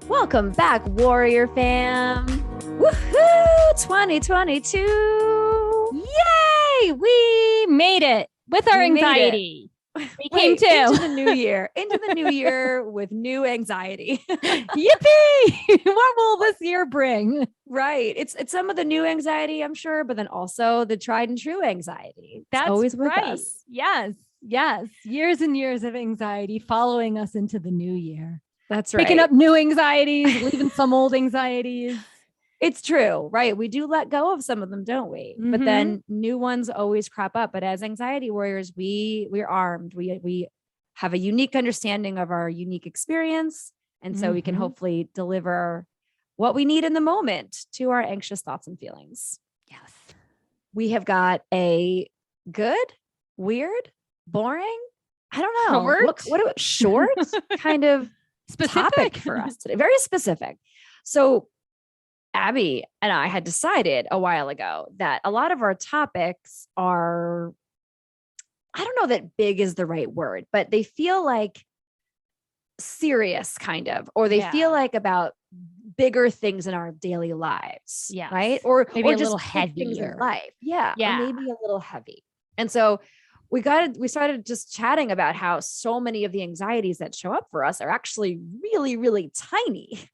Welcome back, Warrior Fam. Woohoo! 2022. Yay! We made it with our anxiety. We came to into the new year with new anxiety. Yippee! What will this year bring? Right. It's some of the new anxiety, I'm sure, but then also the tried and true anxiety. That's always with right. us. Yes. Years and years of anxiety following us into the new year. That's right. Picking up new anxieties, leaving some old anxieties. It's true, right? We do let go of some of them, don't we? Mm-hmm. But then new ones always crop up. But as anxiety warriors, we're armed. We have a unique understanding of our unique experience. And so we can hopefully deliver what we need in the moment to our anxious thoughts and feelings. Yes. We have got a good, weird, boring, I don't know. What short kind of specific topic for us today. Very specific. So Abby and I had decided a while ago that a lot of our topics are, I don't know that big is the right word, but they feel like serious kind of, or they feel like about bigger things in our daily lives. Yeah. Right. Or maybe or a just little heavier life. Yeah. Yeah. Or maybe a little heavy. And so we started just chatting about how so many of the anxieties that show up for us are actually really, really tiny.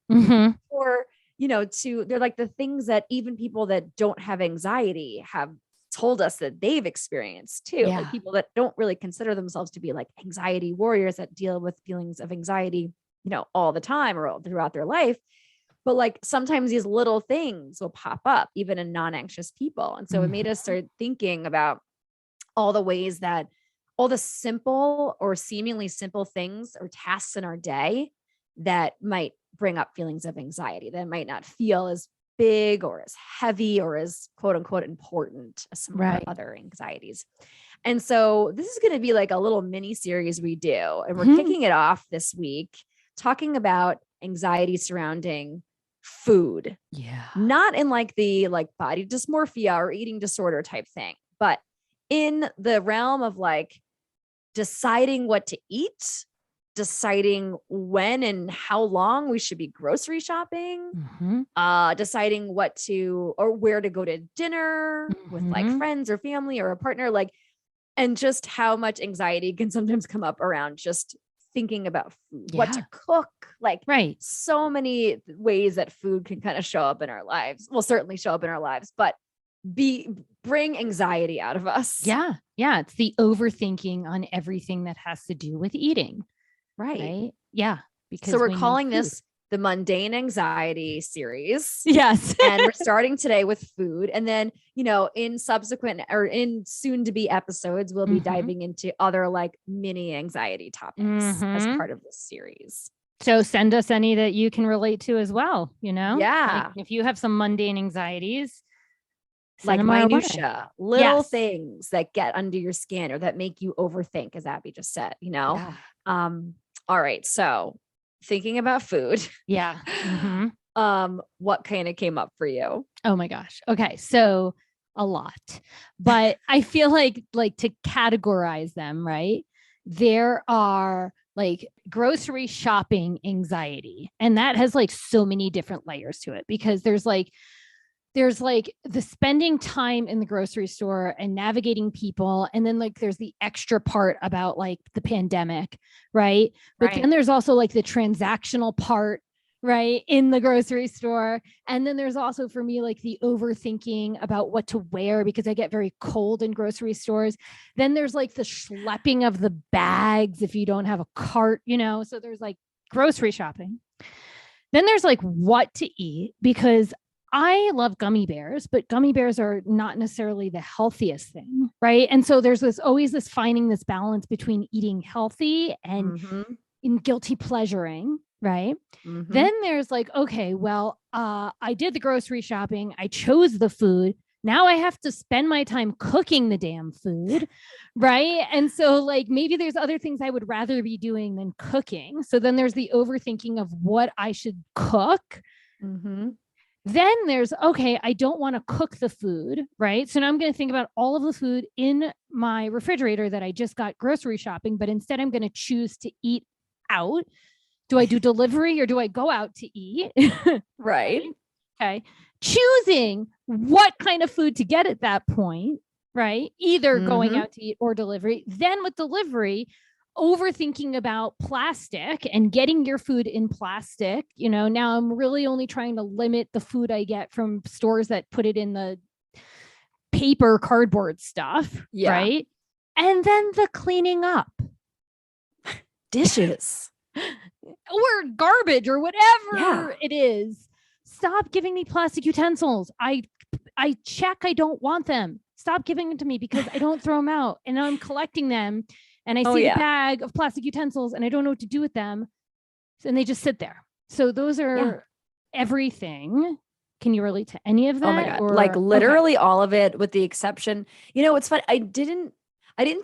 Or, they're like the things that even people that don't have anxiety have told us that they've experienced too. Yeah. Like people that don't really consider themselves to be like anxiety warriors that deal with feelings of anxiety, all the time or throughout their life. But like sometimes these little things will pop up even in non-anxious people. And so it made us start thinking about all the ways that all the simple or seemingly simple things or tasks in our day that might bring up feelings of anxiety that might not feel as big or as heavy or as quote unquote important as some of our other anxieties. And so this is going to be like a little mini series we do. And we're kicking it off this week talking about anxiety surrounding food. Yeah. Not in like the body dysmorphia or eating disorder type thing, but in the realm of like deciding what to eat, deciding when and how long we should be grocery shopping, deciding what to or where to go to dinner with like friends or family or a partner, and just how much anxiety can sometimes come up around just thinking about food, what to cook, so many ways that food can kind of show up in our lives. Well, certainly show up in our lives, but bring anxiety out of us. Yeah. It's the overthinking on everything that has to do with eating. Right. Yeah. Because so we're calling this the Mundane Anxiety series. Yes. And we're starting today with food. And then, in subsequent or in soon to be episodes, we'll be diving into other like mini anxiety topics as part of this series. So send us any that you can relate to as well. Yeah. Like if you have some mundane anxieties, like minutia, little things that get under your skin or that make you overthink, as Abby just said, Yeah. All right. So thinking about food. Yeah. What kind of came up for you? Oh my gosh. Okay. So a lot, but I feel like to categorize them, right? There are like grocery shopping anxiety, and that has like so many different layers to it because there's like the spending time in the grocery store and navigating people. And then like, there's the extra part about like the pandemic. Right. But then there's also like the transactional part, right, in the grocery store. And then there's also for me, like the overthinking about what to wear because I get very cold in grocery stores. Then there's like the schlepping of the bags if you don't have a cart, so there's like grocery shopping. Then there's like what to eat because I love gummy bears, but gummy bears are not necessarily the healthiest thing, right? And so there's always finding this balance between eating healthy and in guilty pleasuring, right? Then there's like, okay, well, I did the grocery shopping. I chose the food. Now I have to spend my time cooking the damn food, right? And so like maybe there's other things I would rather be doing than cooking. So then there's the overthinking of what I should cook. Then there's, okay, I don't want to cook the food, right? So now I'm going to think about all of the food in my refrigerator that I just got grocery shopping, but instead I'm going to choose to eat out. Do I do delivery or do I go out to eat? Right. Okay. Choosing what kind of food to get at that point, right? Either going out to eat or delivery. Then with delivery, overthinking about plastic and getting your food in plastic. Now I'm really only trying to limit the food I get from stores that put it in the paper cardboard stuff, right? And then the cleaning up. Dishes. Or garbage or whatever it is. Stop giving me plastic utensils. I check I don't want them. Stop giving them to me because I don't throw them out. And I'm collecting them and I see a bag of plastic utensils and I don't know what to do with them. And they just sit there. So those are everything. Can you relate to any of that? Oh my God. Like literally all of it with the exception. It's funny. I didn't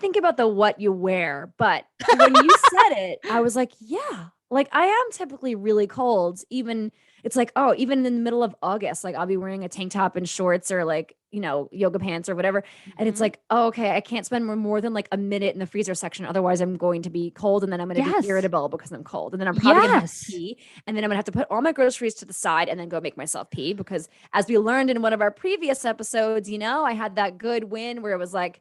think about the what you wear, but when you said it, I was like, yeah, like I am typically really cold. Even it's like, oh, even in the middle of August, like I'll be wearing a tank top and shorts or like, yoga pants or whatever. And it's like, oh, okay, I can't spend more than like a minute in the freezer section. Otherwise I'm going to be cold and then I'm going to be irritable because I'm cold. And then I'm probably going to have to pee. And then I'm going to have to put all my groceries to the side and then go make myself pee. Because as we learned in one of our previous episodes, I had that good win where it was like,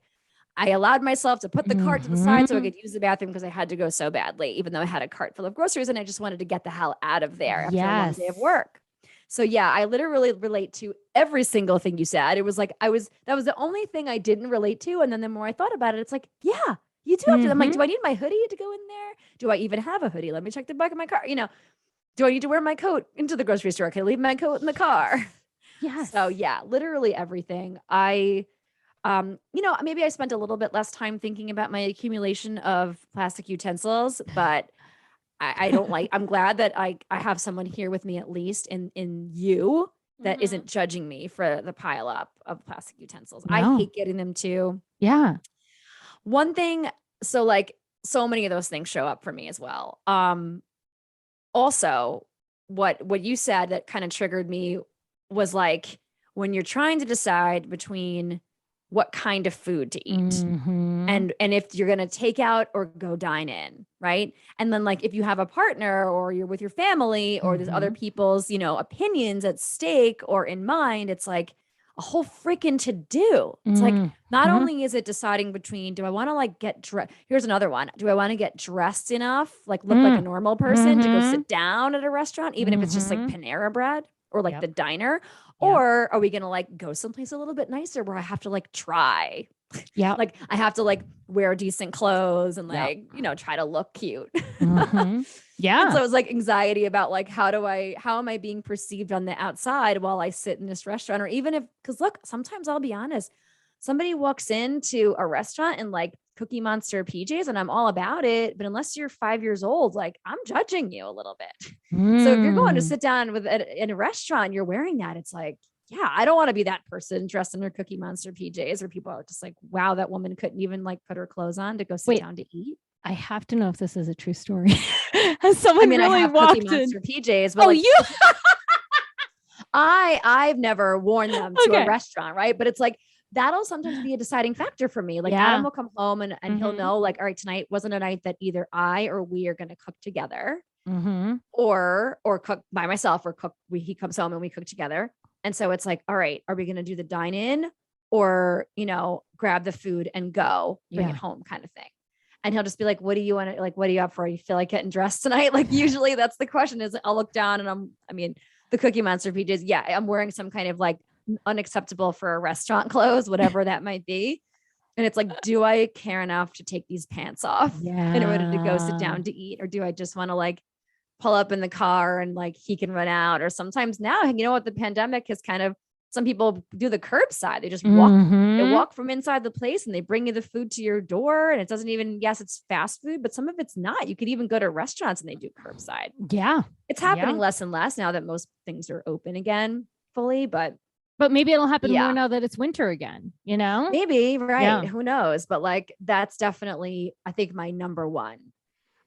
I allowed myself to put the cart to the side so I could use the bathroom because I had to go so badly, even though I had a cart full of groceries and I just wanted to get the hell out of there after a long day of work. So yeah, I literally relate to every single thing you said. It was like, that was the only thing I didn't relate to. And then the more I thought about it, it's like, yeah, you do have to. I'm like, do I need my hoodie to go in there? Do I even have a hoodie? Let me check the back of my car. Do I need to wear my coat into the grocery store? Can I leave my coat in the car? Yes. So yeah, literally everything. Maybe I spent a little bit less time thinking about my accumulation of plastic utensils, but I'm glad that I have someone here with me, at least in you, that isn't judging me for the pile up of plastic utensils. No. I hate getting them too. Yeah. One thing, so like so many of those things show up for me as well. Also what you said that kind of triggered me was like, when you're trying to decide between what kind of food to eat and if you're going to take out or go dine in. Right. And then like, if you have a partner or you're with your family or there's other people's, opinions at stake or in mind, it's like a whole freaking to do. It's like, not only is it deciding between, do I want to like get dressed? Here's another one. Do I want to get dressed enough, like look like a normal person to go sit down at a restaurant, even if it's just like Panera Bread or like the diner? Or are we going to like go someplace a little bit nicer where I have to like try? Yeah. Like I have to like wear decent clothes and like, try to look cute. Yeah. And so it was like anxiety about like, how am I being perceived on the outside while I sit in this restaurant? Or even cause look, sometimes I'll be honest, somebody walks into a restaurant in like Cookie Monster PJs and I'm all about it. But unless you're 5 years old, like I'm judging you a little bit. So if you're going to sit down in a restaurant, you're wearing that. It's like, yeah, I don't want to be that person dressed in her Cookie Monster PJs where people are just like, wow, that woman couldn't even like put her clothes on to go sit down to eat. I have to know if this is a true story. Has someone really I have walked Cookie Monster in? PJs, but you? I've never worn them to a restaurant, right? But it's like, that'll sometimes be a deciding factor for me. Like Adam will come home and he'll know like, all right, tonight wasn't a night that either I or we are going to cook together or cook by myself or he comes home and we cook together. And so it's like, all right, are we going to do the dine in or, grab the food and go bring it home kind of thing. And he'll just be like, what do you want to, like, what are you up for? You feel like getting dressed tonight? Like usually that's the question is I'll look down and the Cookie Monster PJs. Yeah. I'm wearing some kind of like unacceptable for a restaurant clothes, whatever that might be. And it's like, do I care enough to take these pants off in order to go sit down to eat? Or do I just want to like pull up in the car and like he can run out? Or sometimes now, what the pandemic has kind of, some people do the curbside. They just walk from inside the place and they bring you the food to your door. And it doesn't even, yes, it's fast food, but some of it's not. You could even go to restaurants and they do curbside. Yeah. It's happening less and less now that most things are open again fully, but maybe it'll happen more now that it's winter again, Maybe, right. Yeah. Who knows? But like, that's definitely, I think, my number one.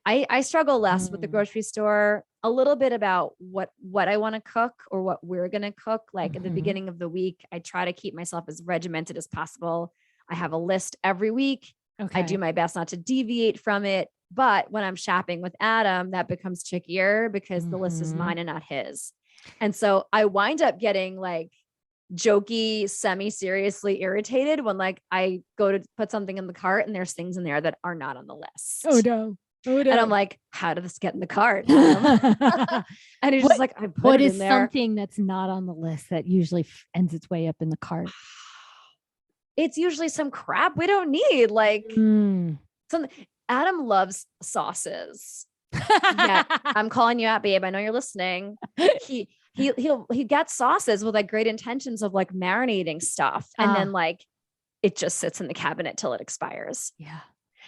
I struggle less with the grocery store, a little bit about what I want to cook or what we're going to cook. Like at the beginning of the week, I try to keep myself as regimented as possible. I have a list every week. Okay. I do my best not to deviate from it. But when I'm shopping with Adam, that becomes trickier because the list is mine and not his. And so I wind up getting like jokey, semi-seriously irritated when like I go to put something in the cart and there's things in there that are not on the list. Oh no. And I'm like, how did this get in the cart? And he's just like, I put it in there. Something that's not on the list that usually ends its way up in the cart? It's usually some crap we don't need. Like something. Adam loves sauces. Yeah, I'm calling you out, babe. I know you're listening. He gets sauces with like great intentions of like marinating stuff, and then like it just sits in the cabinet till it expires. Yeah.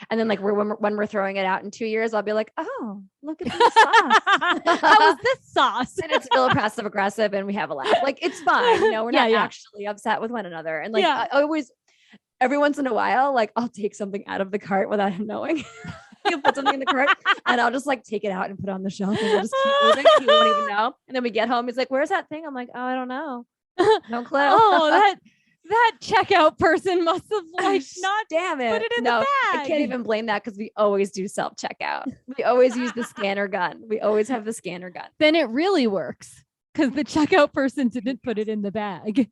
And then like when we're throwing it out in 2 years, I'll be like, oh, look at this sauce. How is this sauce? And it's real passive aggressive and we have a laugh. Like it's fine. You know, we're not actually upset with one another. And like I always, every once in a while, like I'll take something out of the cart without him knowing. He'll put something in the cart and I'll just like take it out and put it on the shelf and we'll just keep moving. He won't even know. And then we get home. He's like, where's that thing? I'm like, oh, I don't know. No clue. Oh, that checkout person must have like not damn it. Put it in the bag. I can't even blame that because we always do self-checkout. We always use the scanner gun. We always have the scanner gun. Then it really works because the checkout person didn't put it in the bag.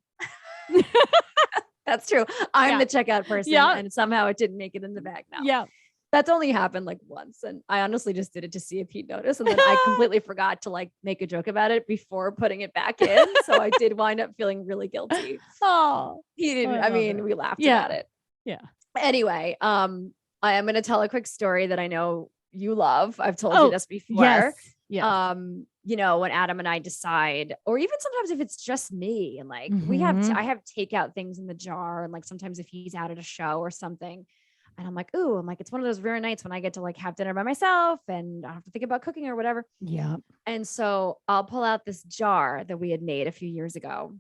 That's true. I'm the checkout person and somehow it didn't make it in the bag now. Yeah. That's only happened like once. And I honestly just did it to see if he'd notice. And then I completely forgot to like make a joke about it before putting it back in. So I did wind up feeling really guilty. Oh, he didn't. We laughed about it. Yeah. Anyway, I am going to tell a quick story that I know you love. I've told you this before. Yes. Yes. You know, when Adam and I decide, or even sometimes if it's just me and like I have takeout things in the jar. And like sometimes if he's out at a show or something, and I'm like, it's one of those rare nights when I get to like have dinner by myself and I don't have to think about cooking or whatever. Yeah. And so I'll pull out this jar that we had made a few years ago.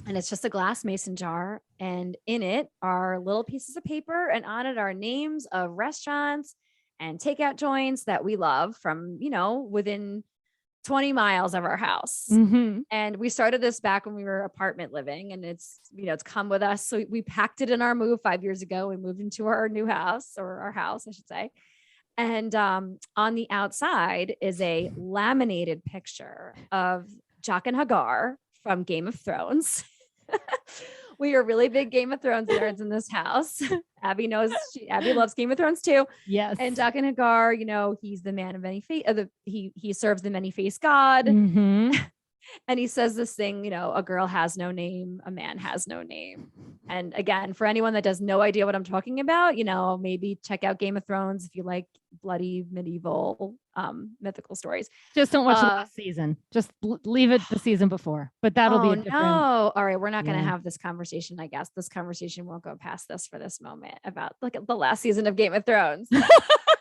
And it's just a glass mason jar. And in it are little pieces of paper. And on it are names of restaurants and takeout joints that we love from, you know, within 20 miles of our house. And we started this back when we were apartment living and it's come with us. So we packed it in our move 5 years ago. We moved into our new house or our house, I should say. And on the outside is a laminated picture of Jock and Hagar from Game of Thrones. We are really big Game of Thrones nerds in this house. Abby knows Abby loves Game of Thrones too. Yes. And Jock and Hagar, you know, he's the man of many face. He serves the many-faced God. And he says this thing, you know, a girl has no name, a man has no name. And again, for anyone that has no idea what I'm talking about, you know, maybe check out Game of Thrones if you like bloody medieval mythical stories. Just don't watch the last season. Just leave it the season before. But that'll be a different. No. All right, we're not going to have this conversation. I guess this conversation won't go past this for this moment about like the last season of Game of Thrones.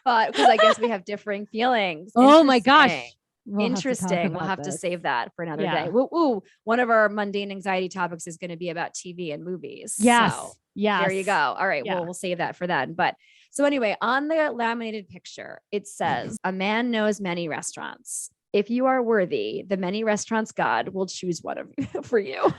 But because I guess we have differing feelings. Oh my gosh. Interesting. We'll have to save that for another day. Ooh, one of our mundane anxiety topics is going to be about TV and movies. Yes. So yes. There you go. All right. Yeah. Well, we'll save that for then. But so anyway, on the laminated picture, it says, a man knows many restaurants. If you are worthy, the many restaurants God will choose one of you for you.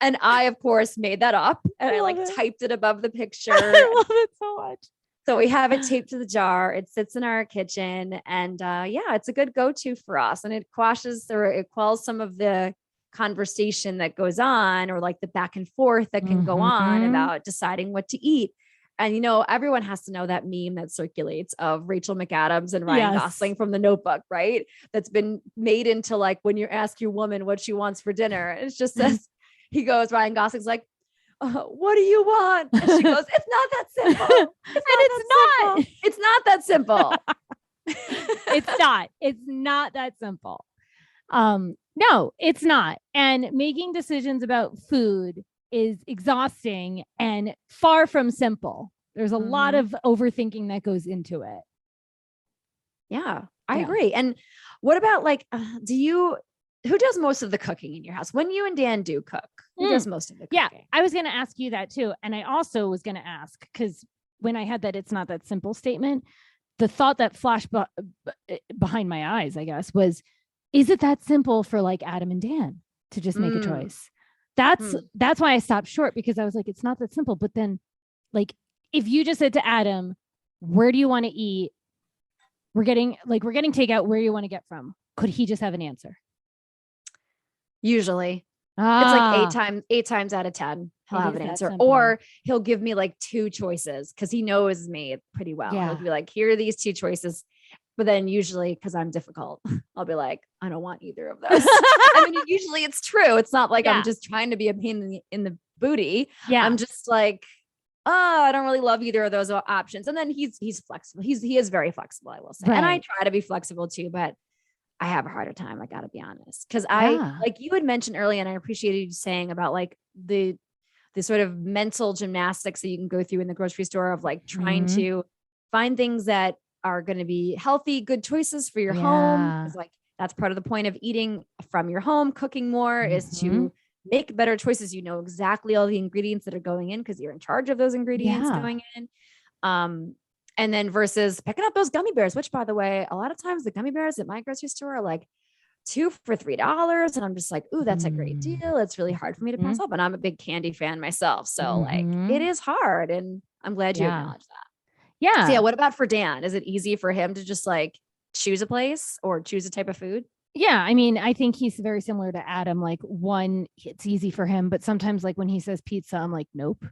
And I, of course, made that up and I like typed it above the picture. I love it so much. So we have it taped to the jar. It sits in our kitchen and it's a good go-to for us. And it quells some of the conversation that goes on or like the back and forth that can go on about deciding what to eat. And, you know, everyone has to know that meme that circulates of Rachel McAdams and Ryan Gosling from The Notebook, right? That's been made into like when you ask your woman what she wants for dinner. It's just says, Ryan Gosling's like, what do you want? And she goes, it's not that simple. It's not that simple. It's not that simple. No, it's not. And making decisions about food is exhausting and far from simple. There's a lot of overthinking that goes into it. Yeah, I agree. And what about like, who does most of the cooking in your house? When you and Dan do cook, who does most of the cooking? Yeah, I was going to ask you that too. And I also was going to ask, because when I had that it's not that simple statement, the thought that flashed behind my eyes, I guess, was, is it that simple for like Adam and Dan to just make a choice? That's why I stopped short, because I was like, it's not that simple. But then like, if you just said to Adam, where do you want to eat? we're getting takeout. Where you want to get from? Could he just have an answer? Usually. Ah, It's like eight times out of 10, he'll It have is an that answer. simple. Or he'll give me like two choices because he knows me pretty well. Yeah. He'll be like, here are these two choices. But then usually, because I'm difficult, I'll be like, I don't want either of those. I mean, usually it's true. It's not like Yeah. I'm just trying to be a pain in the booty. Yeah. I'm just like, oh, I don't really love either of those options. And then he's flexible. He is very flexible, I will say. And I Right. try to be flexible too, but I have a harder time. I got to be honest. Cause Yeah. like you had mentioned earlier, and I appreciated you saying about like the sort of mental gymnastics that you can go through in the grocery store of like trying Mhm. to find things that are going to be healthy, good choices for your home. Yeah. Cause like that's part of the point of eating from your home, cooking more is Mhm. to make better choices. You know exactly all the ingredients that are going in because you're in charge of those ingredients Yeah. going in. And then versus picking up those gummy bears, which by the way, a lot of times the gummy bears at my grocery store are like 2 for $3. And I'm just like, ooh, that's a great deal. It's really hard for me to pass up. And I'm a big candy fan myself. So like it is hard. And I'm glad you Yeah. acknowledge that. Yeah. So yeah, what about for Dan? Is it easy for him to just like choose a place or choose a type of food? Yeah, I mean, I think he's very similar to Adam. Like, one, it's easy for him, but sometimes, like when he says pizza, I'm like, nope.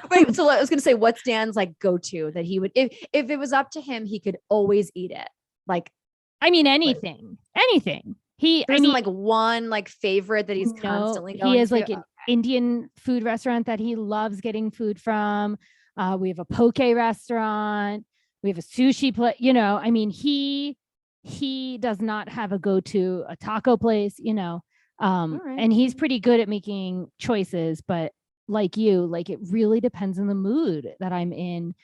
Wait, so I was gonna say, what's Dan's like go-to that he would, if it was up to him, he could always eat it. Like, I mean, anything. He, there isn't like one like favorite that he's constantly going he has to? like an Indian food restaurant that he loves getting food from. We have a poke restaurant. We have a sushi place. You know, I mean, he does not have a go-to, a taco place, you know. right. And he's pretty good at making choices, but like you, like it really depends on the mood that I'm in.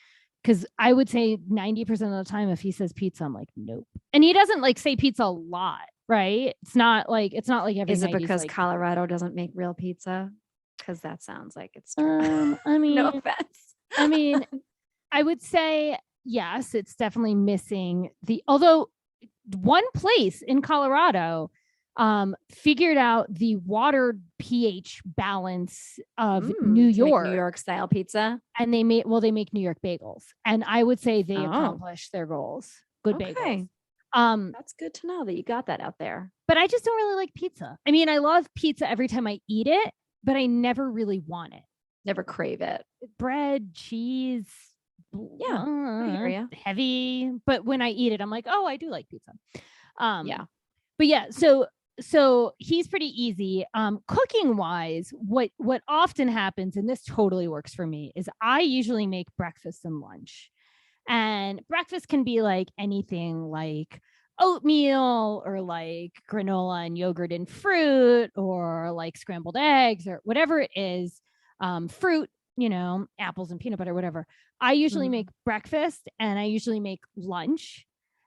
Cause I would say 90% of the time, if he says pizza, I'm like, nope. And he doesn't like say pizza a lot, right? It's not like every Is it night he's because like, Colorado doesn't make real pizza? Because that sounds like it's true. I mean, No offense. I mean, I would say yes, it's definitely missing although one place in Colorado figured out the water pH balance of New York. New York style pizza. And they make New York bagels. And I would say they accomplished their goals. Good bagels. That's good to know that you got that out there. But I just don't really like pizza. I mean, I love pizza every time I eat it, but I never really want it. Never crave it. Bread, cheese. Yeah, I hear you. Heavy. But when I eat it, I'm like, oh, I do like pizza. Yeah. But yeah, so he's pretty easy. Cooking wise, what often happens, and this totally works for me, is I usually make breakfast and lunch. And breakfast can be like anything like oatmeal or like granola and yogurt and fruit or like scrambled eggs or whatever it is. Fruit, you know, apples and peanut butter, whatever. I usually make breakfast and I usually make lunch,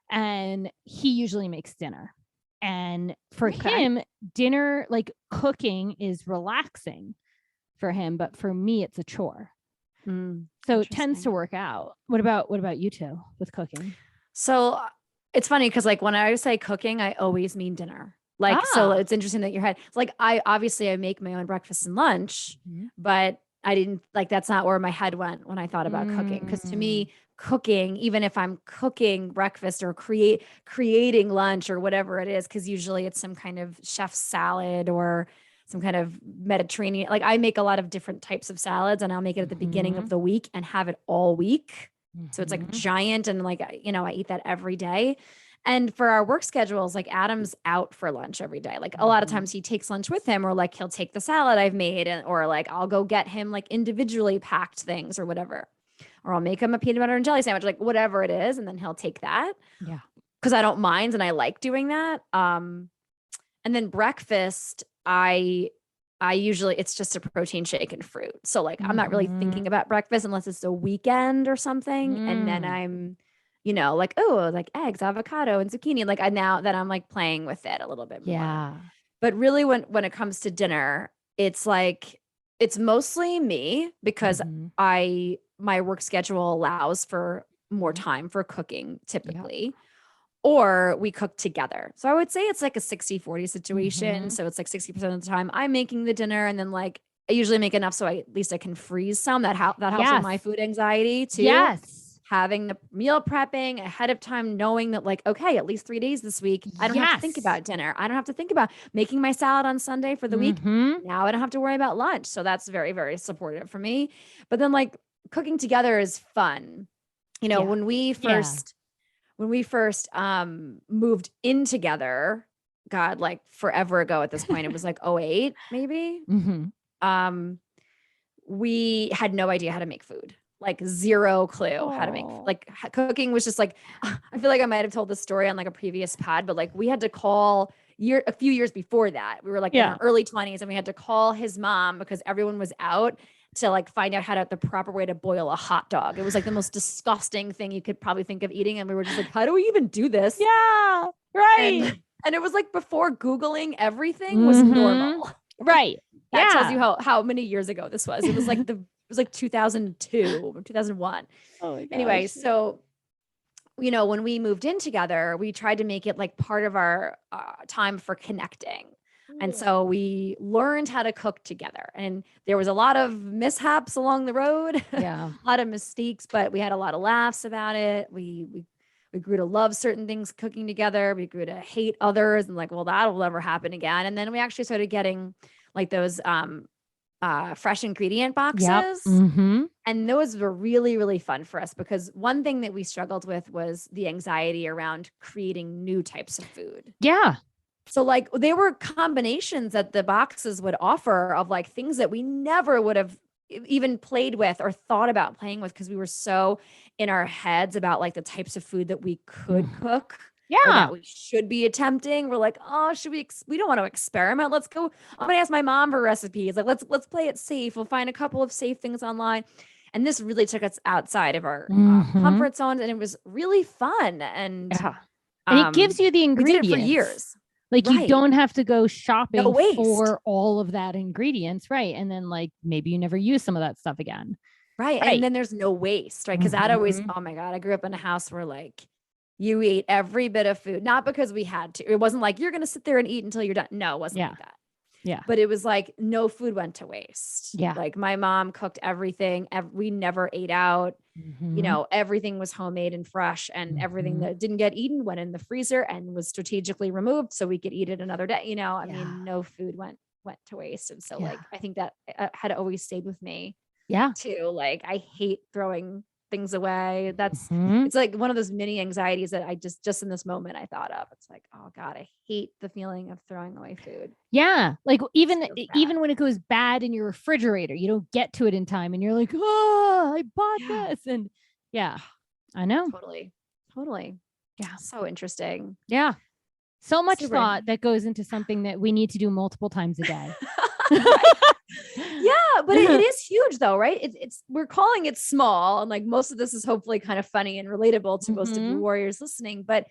and he usually makes dinner. And for him, dinner, like cooking, is relaxing for him, but for me, it's a chore. So it tends to work out. What about you two with cooking? So it's funny because like when I say cooking, I always mean dinner. Like, so it's interesting that your head, it's like, I make my own breakfast and lunch, but I didn't like, that's not where my head went when I thought about cooking. Cause to me, cooking, even if I'm cooking breakfast or creating lunch or whatever it is, cause usually it's some kind of chef's salad or some kind of Mediterranean, like I make a lot of different types of salads and I'll make it at the beginning of the week and have it all week. So it's like giant and like, you know, I eat that every day. And for our work schedules, like Adam's out for lunch every day. Like a lot of times he takes lunch with him, or like he'll take the salad I've made, or like I'll go get him like individually packed things or whatever. Or I'll make him a peanut butter and jelly sandwich, like whatever it is. And then he'll take that. Yeah. Cause I don't mind and I like doing that. And then breakfast, I usually, it's just a protein shake and fruit. So like, I'm not really thinking about breakfast unless it's a weekend or something. And then I'm, you know, like, oh, like eggs, avocado and zucchini. Like now that I'm like playing with it a little bit more. Yeah. But really when it comes to dinner, it's like, it's mostly me because my work schedule allows for more time for cooking typically. Or we cook together. So I would say it's like a 60-40 situation. So it's like 60% of the time I'm making the dinner, and then like I usually make enough so at least I can freeze some. That helps with my food anxiety too. Yes. having the meal prepping ahead of time, knowing that like, okay, at least 3 days this week, I don't have to think Yes. about dinner. I don't have to think about making my salad on Sunday for the week. Mhm. Now I don't have to worry about lunch. So that's very, very supportive for me. But then like cooking together is fun. You know, Yeah. when we first moved in together, God, like forever ago at this point, it was like '08 maybe. Mhm. We had no idea how to make food, like zero clue how to make, Oh. like cooking was just like, I feel like I might've told this story on like a previous pod, but like we had to call a few years before that. We were like in Yeah. our early 20s and we had to call his mom because everyone was out to like find out the proper way to boil a hot dog. It was like the most disgusting thing you could probably think of eating. And we were just like, how do we even do this? Yeah. Right. And it was like before Googling everything was Mhm. normal. Right. That Yeah. tells you how many years ago this was. It was like it was like 2002 or 2001. Oh my gosh. Anyway, so you know, when we moved in together, we tried to make it like part of our time for connecting. And so we learned how to cook together. And there was a lot of mishaps along the road, Yeah. a lot of mistakes, but we had a lot of laughs about it. We grew to love certain things cooking together. We grew to hate others and like, well, that'll never happen again. And then we actually started getting like those fresh ingredient boxes. Yep. Mhm. And those were really, really fun for us because one thing that we struggled with was the anxiety around creating new types of food. Yeah. So like there were combinations that the boxes would offer of like things that we never would have even played with or thought about playing with because we were so in our heads about like the types of food that we could cook. Or Yeah. that we should be attempting. We're like, oh, should we don't want to experiment. Let's go. I'm gonna ask my mom for recipes. Like, let's play it safe. We'll find a couple of safe things online. And this really took us outside of our Mhm. comfort zone, and it was really fun. And Yeah. And it gives you the we ingredients did it for years. Like you Right. don't have to go shopping No waste. for all of that ingredients, right? And then like maybe you never use some of that stuff again. Right. Right. And then there's no waste, right? Because that always, Mhm. oh my God, I grew up in a house where like you ate every bit of food, not because we had to. It wasn't like you're gonna sit there and eat until you're done. No, it wasn't Yeah. like that. Yeah. But it was like no food went to waste. Yeah. Like my mom cooked everything. We never ate out. Mhm. You know, everything was homemade and fresh, and everything Mhm. that didn't get eaten went in the freezer and was strategically removed so we could eat it another day. You know, I Yeah. mean, no food went to waste. And so Yeah. like I think that had always stayed with me Yeah. too. Like I hate throwing things away. Mhm. It's like one of those mini anxieties that I just in this moment I thought of. It's like, oh God, I hate the feeling of throwing away food. Yeah. Like even So bad. even when it goes bad in your refrigerator, you don't get to it in time and you're like, oh, I bought Yeah. this. And yeah, I know. Totally. Yeah. So interesting. Yeah. So much Super. thought that goes into something that we need to do multiple times a day. Right? Yeah, but it is huge though, right? It's we're calling it small, and like most of this is hopefully kind of funny and relatable to most of you Mhm. warriors listening. But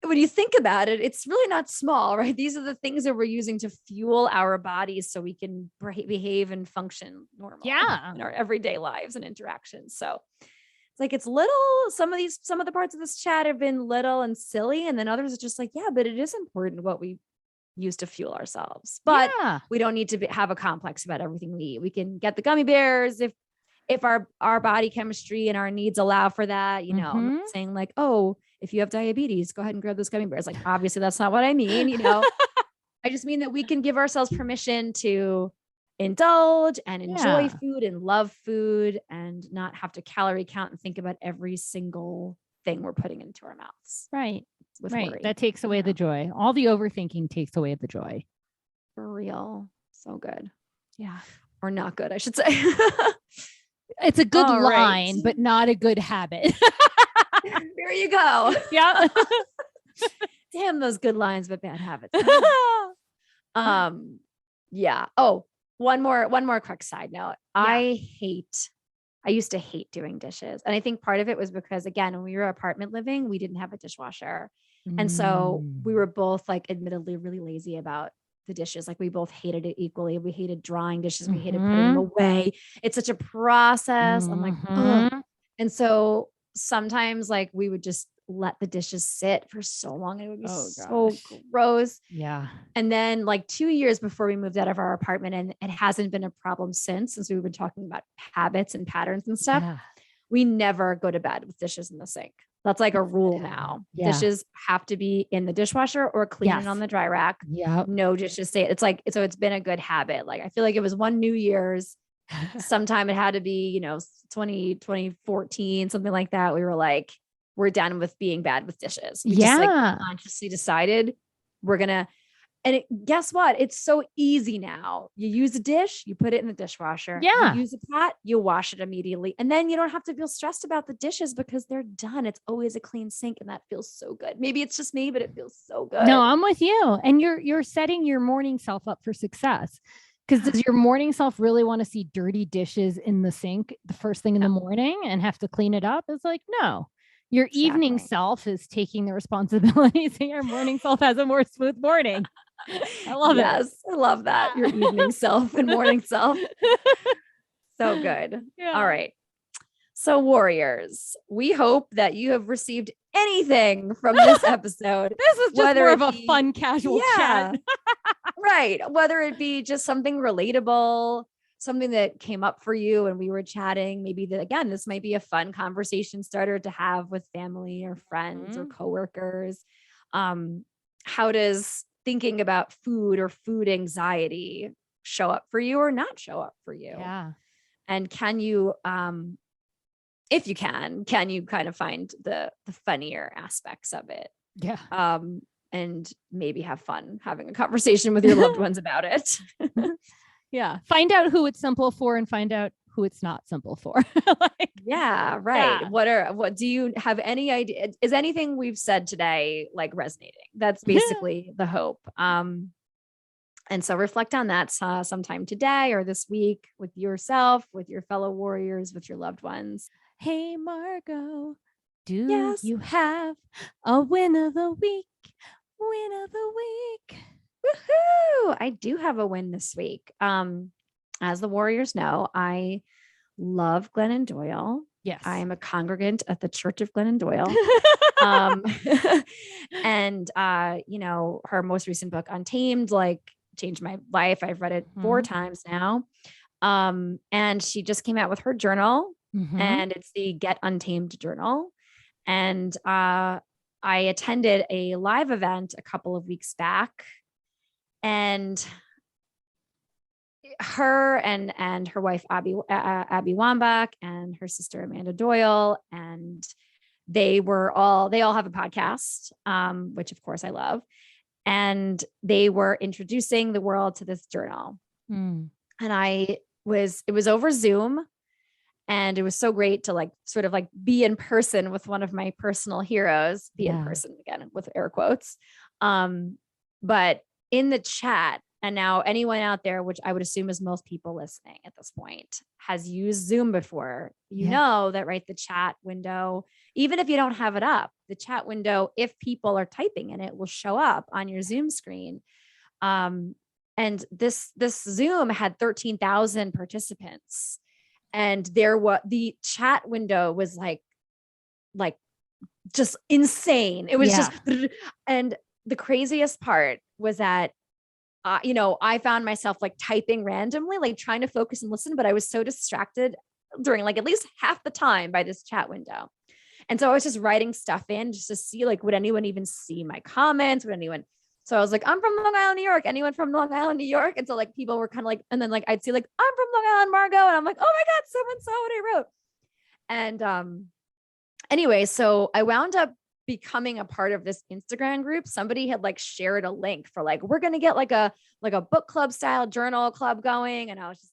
when you think about it, it's really not small, right? These are the things that we're using to fuel our bodies so we can behave and function normally Yeah. in our everyday lives and interactions. So it's like it's little. Some of the parts of this chat have been little and silly, and then others are just like, yeah, but it is important what we use to fuel ourselves. But Yeah. we don't need to have a complex about everything we eat. We can get the gummy bears if our body chemistry and our needs allow for that. You know, I'm Mhm. not saying like, oh, if you have diabetes, go ahead and grab those gummy bears. Like, obviously that's not what I mean. You know, I just mean that we can give ourselves permission to indulge and enjoy Yeah. food and love food and not have to calorie count and think about every single thing we're putting into our mouths Right. with Right. worry. That takes away the joy. All the overthinking takes away the joy. For real. So good. Yeah. Or not good, I should say. It's a good All right. line, but not a good habit. There you go. Yeah. Damn those good lines, but bad habits. Yeah. Oh, one more quick side note. I used to hate doing dishes. And I think part of it was because again, when we were apartment living, we didn't have a dishwasher. And so we were both like admittedly really lazy about the dishes. Like we both hated it equally. We hated drying dishes. We hated putting them away. It's such a process. I'm like, ugh. And so sometimes like we would just let the dishes sit for so long and it would be so gross. Yeah. And then like 2 years before we moved out of our apartment, and it hasn't been a problem since we've been talking about habits and patterns and stuff. Yeah. we never go to bed with dishes in the sink. That's like a rule now. Yeah. Dishes have to be in the dishwasher or cleaning on the dry rack. Yeah. No dishes stay. It's like, so it's been a good habit. Like, I feel like it was one New Year's sometime, it had to be, 2014, something like that. We were like, we're done with being bad with dishes. We just like consciously decided we're gonna. And guess what? It's so easy now. You use a dish, you put it in the dishwasher. Yeah. You use a pot, you wash it immediately. And then you don't have to feel stressed about the dishes because they're done. It's always a clean sink. And that feels so good. Maybe it's just me, but it feels so good. No, I'm with you. And you're setting your morning self up for success. Because does your morning self really want to see dirty dishes in the sink the first thing in the morning and have to clean it up? It's like, no. Your evening self is taking the responsibilities, and your morning self has a more smooth morning. I love it. Yes, I love that. Your evening self and morning self. So good. Yeah. All right. So warriors, we hope that you have received anything from this episode. This is just more of a fun, casual chat. Right. Whether it be just something relatable, something that came up for you and we were chatting, maybe that, again, this might be a fun conversation starter to have with family or friends or coworkers. How does thinking about food or food anxiety show up for you or not show up for you? Yeah. And can you, if you can you kind of find the funnier aspects of it? Yeah. And maybe have fun having a conversation with your loved ones about it. Yeah. Find out who it's simple for and find out who it's not simple for. Yeah. Right. Yeah. What do you have any idea? Is anything we've said today like resonating? That's basically the hope. And so reflect on that sometime today or this week with yourself, with your fellow warriors, with your loved ones. Hey, Margot, do you have a win of the week? Win of the week. Woohoo! I do have a win this week. As the warriors know, I love Glennon Doyle. Yes. I am a congregant at the Church of Glennon Doyle. And her most recent book, Untamed, like changed my life. I've read it 4 times now. And she just came out with her journal, and it's the Get Untamed journal. And I attended a live event a couple of weeks back, and her and her wife, Abby Wambach, and her sister, Amanda Doyle. And they all have a podcast, which of course I love. And they were introducing the world to this journal. And it was over Zoom. And it was so great to like sort of like be in person with one of my personal heroes, in person again with air quotes. But in the chat, and now anyone out there, which I would assume is most people listening at this point, has used Zoom before, you know that, right? The chat window, even if you don't have it up, the chat window, if people are typing in it, will show up on your Zoom screen. And this Zoom had 13,000 participants. And the chat window was like just insane. It was just, and the craziest part was that, I found myself like typing randomly, like trying to focus and listen, but I was so distracted during like at least half the time by this chat window. And so I was just writing stuff in just to see, like, would anyone even see my comments? So I was like, I'm from Long Island, New York. Anyone from Long Island, New York? And so like people were kind of like, and then like I'd see like, I'm from Long Island, Margot. And I'm like, oh my God, someone saw what I wrote. And anyway, so I wound up becoming a part of this Instagram group. Somebody had like shared a link for like, we're going to get like a book club style journal club going. And I was just